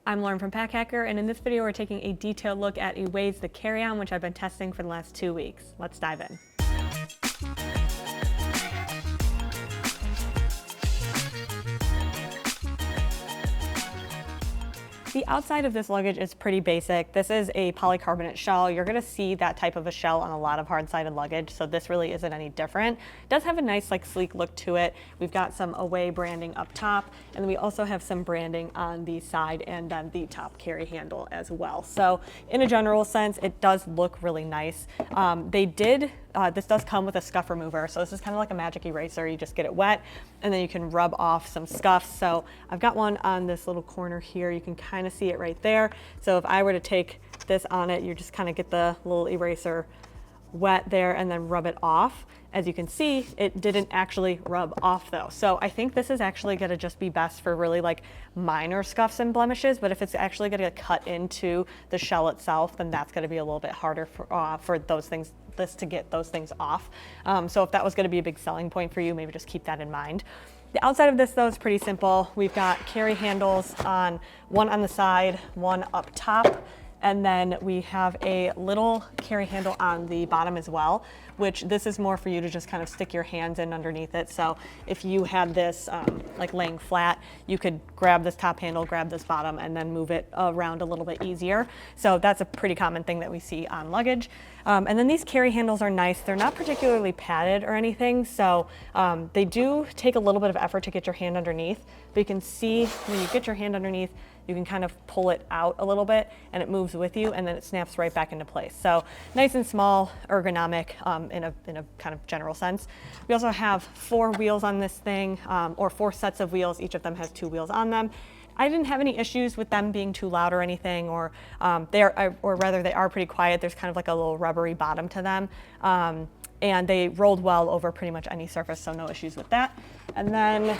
I'm Lauren from Pack Hacker, and in this video we're taking a detailed look at Away's the carry-on, which I've been testing for the last 2 weeks. Let's dive in. The outside of this luggage is pretty basic. This is a polycarbonate shell. You're gonna see that type of a shell on a lot of hard-sided luggage, so this really isn't any different. It does have a nice sleek look to it. We've got some Away branding up top, and then we also have some branding on the side and then the top carry handle as well. So in a general sense, it does look really nice. This does come with a scuff remover, so this is kind of like a magic eraser. You just get it wet, and then you can rub off some scuffs. So I've got one on this little corner here. You can kind of see it right there. So if I were to take this on it, you just kind of get the little eraser wet there and then rub it off. As you can see, it didn't actually rub off though. So I think this is actually gonna just be best for really like minor scuffs and blemishes, but if it's actually gonna get cut into the shell itself, then that's gonna be a little bit harder for this to get those things off. So if that was gonna be a big selling point for you, maybe just keep that in mind. The outside of this though is pretty simple. We've got carry handles one on the side, one up top, and then we have a little carry handle on the bottom as well, which this is more for you to just kind of stick your hands in underneath it. So if you had this like laying flat, you could grab this top handle, grab this bottom, and then move it around a little bit easier. So that's a pretty common thing that we see on luggage. And then these carry handles are nice. They're not particularly padded or anything, so they do take a little bit of effort to get your hand underneath, but you can see when you get your hand underneath, you can kind of pull it out a little bit and it moves with you, and then it snaps right back into place. So nice and small, ergonomic in a kind of general sense. We also have 4 wheels on this thing, or 4 sets of wheels. Each of them has 2 wheels on them. I didn't have any issues with them being too loud or anything, or they are pretty quiet. There's kind of like a little rubbery bottom to them. And they rolled well over pretty much any surface, so no issues with that. And then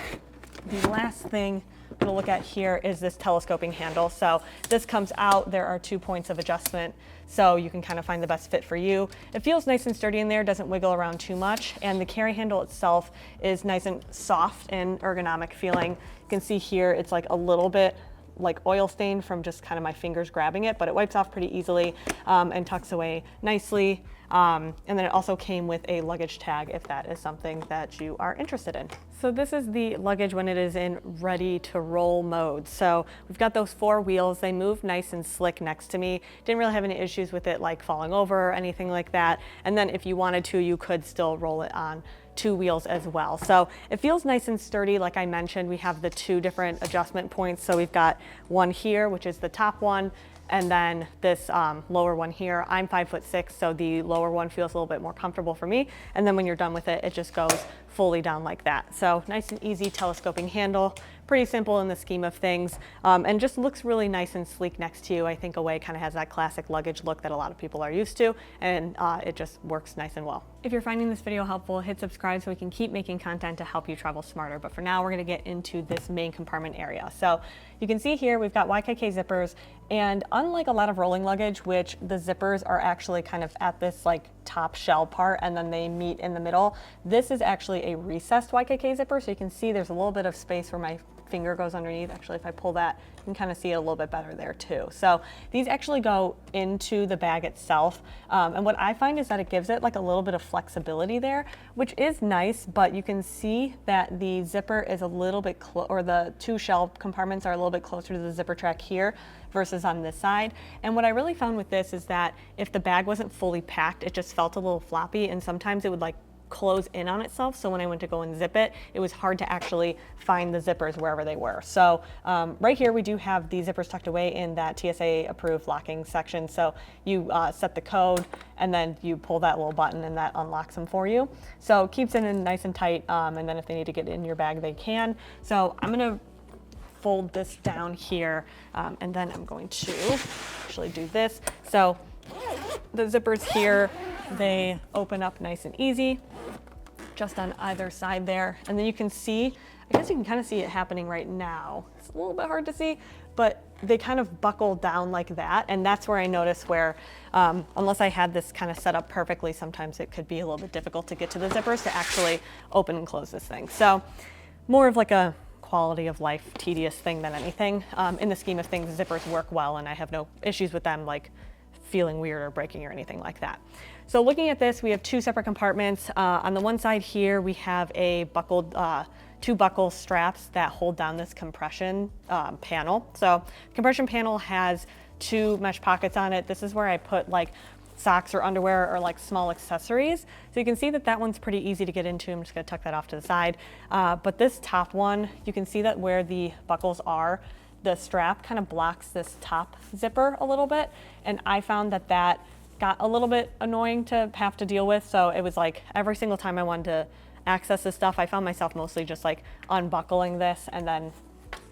the last thing I'm gonna look at here is this telescoping handle. So this comes out, there are 2 points of adjustment, so you can kind of find the best fit for you. It feels nice and sturdy in there, doesn't wiggle around too much, and the carry handle itself is nice and soft and ergonomic feeling. You can see here it's like a little bit like oil stain from just kind of my fingers grabbing it, but it wipes off pretty easily and tucks away nicely. And then it also came with a luggage tag if that is something that you are interested in. So this is the luggage when it is in ready to roll mode. So we've got those 4 wheels. They move nice and slick next to me. Didn't really have any issues with it like falling over or anything like that. And then if you wanted to, you could still roll it on 2 wheels as well. So it feels nice and sturdy. Like I mentioned, we have the 2 different adjustment points. So we've got one here, which is the top one, and then this lower one here. I'm 5'6", so the lower one feels a little bit more comfortable for me. And then when you're done with it, it just goes fully down like that. So nice and easy telescoping handle, pretty simple in the scheme of things, and just looks really nice and sleek next to you. I think Away kind of has that classic luggage look that a lot of people are used to, and it just works nice and well. If you're finding this video helpful, hit subscribe so we can keep making content to help you travel smarter. But for now, we're gonna get into this main compartment area. So you can see here, we've got YKK zippers, and unlike a lot of rolling luggage, which the zippers are actually kind of at this like top shell part and then they meet in the middle, this is actually a recessed YKK zipper. So you can see there's a little bit of space where my finger goes underneath. Actually, if I pull that, you can kind of see it a little bit better there too. So these actually go into the bag itself. And what I find is that it gives it like a little bit of flexibility there, which is nice, but you can see that the zipper is a little bit or the 2 shell compartments are a little bit closer to the zipper track here versus on this side. And what I really found with this is that if the bag wasn't fully packed, it just felt a little floppy, and sometimes it would like close in on itself. So when I went to go and zip it, it was hard to actually find the zippers wherever they were. So right here, we do have the zippers tucked away in that TSA approved locking section. So you set the code and then you pull that little button and that unlocks them for you. So it keeps it in nice and tight. And then if they need to get in your bag, they can. So I'm gonna fold this down here and then I'm going to actually do this. So the zippers here, they open up nice and easy, just on either side there. And then you can see, I guess you can kind of see it happening right now. It's a little bit hard to see, but they kind of buckle down like that. And that's where I notice where, unless I had this kind of set up perfectly, sometimes it could be a little bit difficult to get to the zippers to actually open and close this thing. So more of like a quality of life, tedious thing than anything. In the scheme of things, zippers work well, and I have no issues with them like feeling weird or breaking or anything like that. So looking at this, we have two separate compartments. On the one side here, we have a buckled, two buckle straps that hold down this compression panel. So compression panel has two mesh pockets on it. This is where I put like socks or underwear or like small accessories. So you can see that that one's pretty easy to get into. I'm just gonna tuck that off to the side. But this top one, you can see that where the buckles are, the strap kind of blocks this top zipper a little bit. And I found that that got a little bit annoying to have to deal with. So it was like every single time I wanted to access this stuff, I found myself mostly just like unbuckling this and then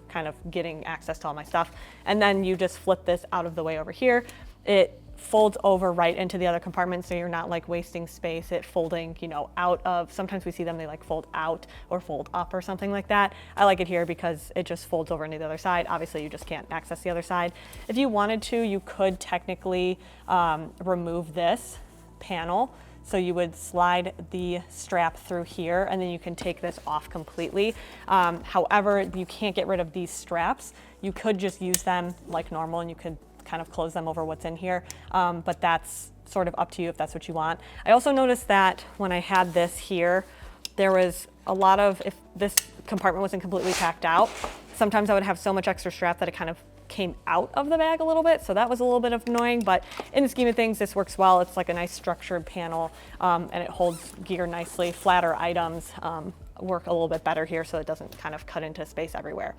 kind of getting access to all my stuff. And then you just flip this out of the way over here. It folds over right into the other compartment, so you're not like wasting space it folding, you know, out of, sometimes we see them, they like fold out or fold up or something like that. I like it here because it just folds over into the other side. Obviously you just can't access the other side. If you wanted to, you could technically remove this panel. So you would slide the strap through here and then you can take this off completely. However, you can't get rid of these straps. You could just use them like normal and you could kind of close them over what's in here, but that's sort of up to you if that's what you want. I also noticed that when I had this here, there was a lot of, if this compartment wasn't completely packed out, sometimes I would have so much extra strap that it kind of came out of the bag a little bit, so that was a little bit of annoying, but in the scheme of things, this works well. It's like a nice structured panel, and it holds gear nicely. Flatter items work a little bit better here, so it doesn't kind of cut into space everywhere.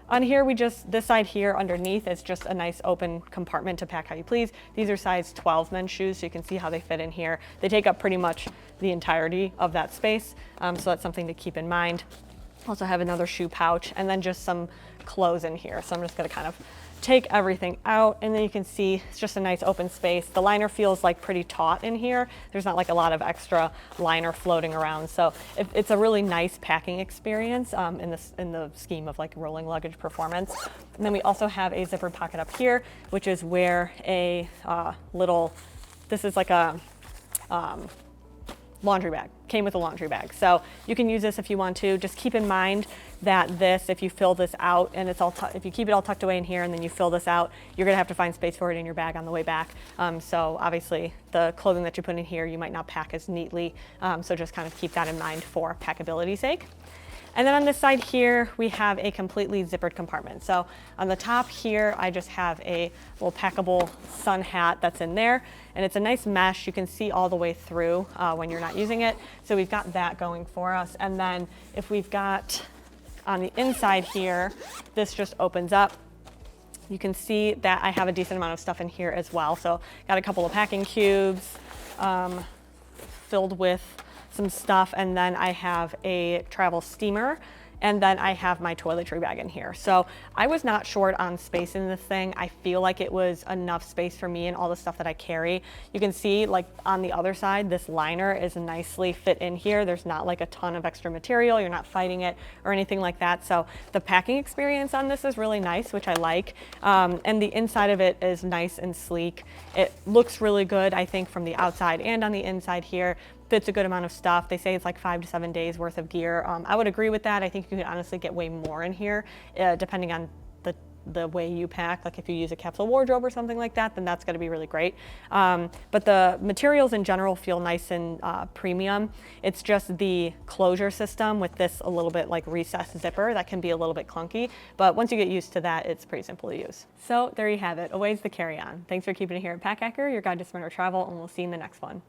On here, this side here underneath is just a nice open compartment to pack how you please. These are size 12 men's shoes, so you can see how they fit in here. They take up pretty much the entirety of that space, so that's something to keep in mind. Also have another shoe pouch and then just some clothes in here. So I'm just gonna kind of take everything out, and then you can see it's just a nice open space. The liner feels like pretty taut in here. There's not like a lot of extra liner floating around. So it's a really nice packing experience in the scheme of like rolling luggage performance. And then we also have a zippered pocket up here, which is where a this is like a laundry bag, came with a laundry bag. So you can use this if you want to. Just keep in mind that this, if you fill this out and it's all, if you keep it all tucked away in here and then you fill this out, you're gonna have to find space for it in your bag on the way back. So obviously the clothing that you put in here, you might not pack as neatly. So just kind of keep that in mind for packability's sake. And then on this side here, we have a completely zippered compartment. So on the top here, I just have a little packable sun hat that's in there. And it's a nice mesh. You can see all the way through when you're not using it. So we've got that going for us. And then if we've got on the inside here, this just opens up. You can see that I have a decent amount of stuff in here as well. So got a couple of packing cubes filled with some stuff, and then I have a travel steamer, and then I have my toiletry bag in here. So I was not short on space in this thing. I feel like it was enough space for me and all the stuff that I carry. You can see like on the other side, this liner is nicely fit in here. There's not like a ton of extra material. You're not fighting it or anything like that. So the packing experience on this is really nice, which I like. And the inside of it is nice and sleek. It looks really good, I think, from the outside and on the inside here. Fits a good amount of stuff. They say it's like 5 to 7 days worth of gear. I would agree with that. I think you could honestly get way more in here, depending on the way you pack. Like if you use a capsule wardrobe or something like that, then that's gonna be really great. But the materials in general feel nice and premium. It's just the closure system with this a little bit like recessed zipper that can be a little bit clunky. But once you get used to that, it's pretty simple to use. So there you have it, a ways to carry on. Thanks for keeping it here at Pack Hacker, your guide to smarter travel, and we'll see you in the next one.